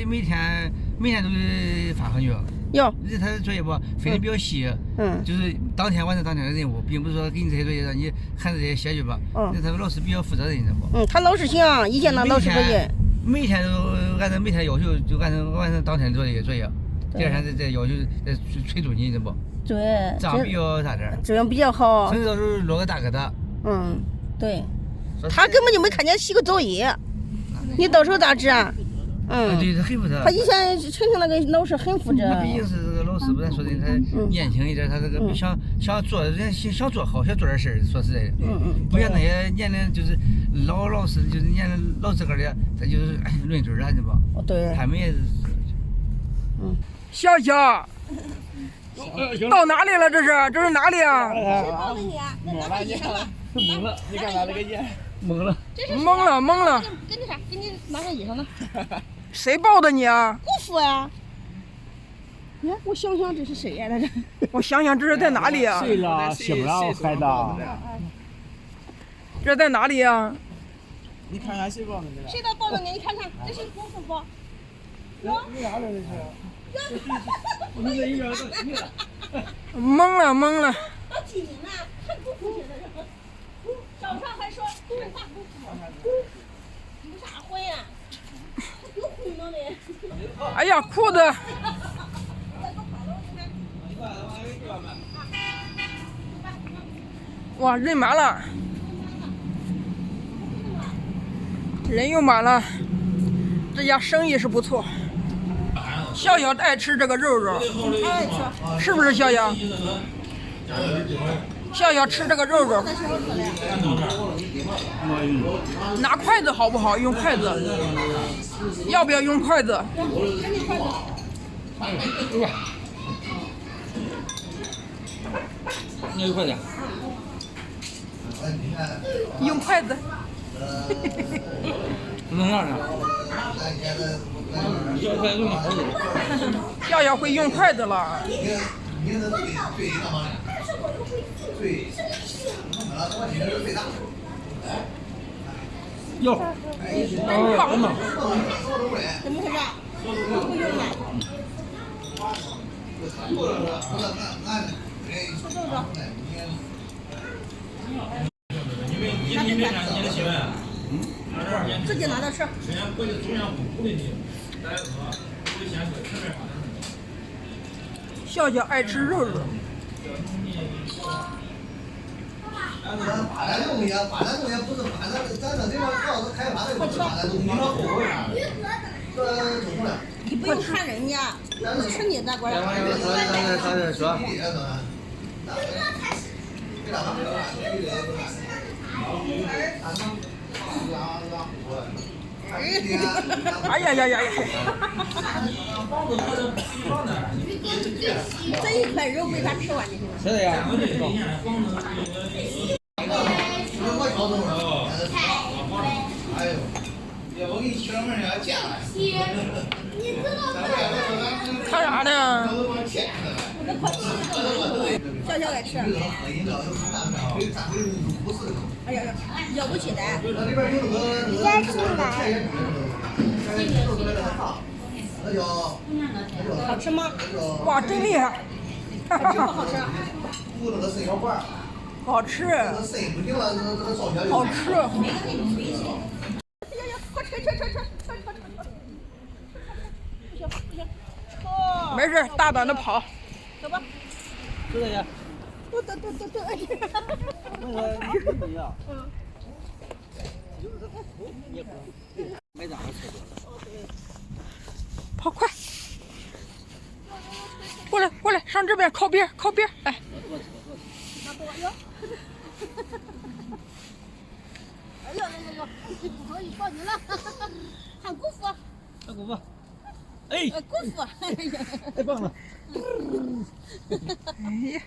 每天都得发合约。哟，他的作业不分的比较细，就是当天完成当天的任务，并不是说给你这些作业让你看着这些写去吧。那他们老师比较负责任，知道不？他老师行，以前那老师可严。每天都按照每天要求就完成当天的作业，第二天再要求再催促你，知道不？对，这样比较啥点？这样比较好。甚至到时候落个大疙瘩。对。他根本就没看见写个作业，你到时候咋治啊？对，他很负责。他以前陈诚那个老师很负责。他毕竟是这个老师，不咱说的，他年轻一点，他这个想做，人想做好，想做点事儿。说实在的，不像那些年龄就是老师，就是年龄老自个儿的，他就是论准了，知道不？对。他们也是。小小，到哪里了？这是哪里啊？谁抱着你啊？懵了，你看他那个眼，懵了。懵了。跟那啥，给你拿上衣裳了。谁抱的你啊？姑父呀。你看，我想想这是谁呀？这我想想这是在哪里啊？睡了，醒了，孩子。这在哪里啊？你看看谁抱的你？谁都抱着你？你看看，这是姑父不？我。你哪来的是？懵了。到济宁了，看姑父去了是吧？早上还说姑大姑父，有啥婚呀？有婚了嘞。哎呀，裤子。哇，人满了，人又满了，这家生意是不错。小小爱吃这个肉，爱吃，是不是小小？小小吃这个肉，拿筷子好不好？用筷子，要不要用筷子？你快点。用筷子。能让上。笑笑会用筷子了。哟，棒嘛！怎么回事？不用了。说豆豆。你没看你的新闻？自己拿着吃。笑笑爱吃肉。发展农业不是发展，咱这地方主要是开发的不是发展农业。你不用看人家，你吃你的过来。说。哎呀呀呀！这一块肉被他吃完就行了。是的呀。哎呦，我给你娶了门要嫁了。看啥呢？笑笑来吃。哎呀呀，咬不起来。先进来。好吃吗？哇，真厉害！好吃不好吃？好吃。好吃。快吃！不行，撤！没事，大胆的跑。走吧。是的呀。对。那个你呀。没咋个吃过。跑快！过来，上这边靠边，哎。拿多哟。哎呦，不可以抱你了，喊姑父。喊姑父。哎。姑父。太棒了。哎呀。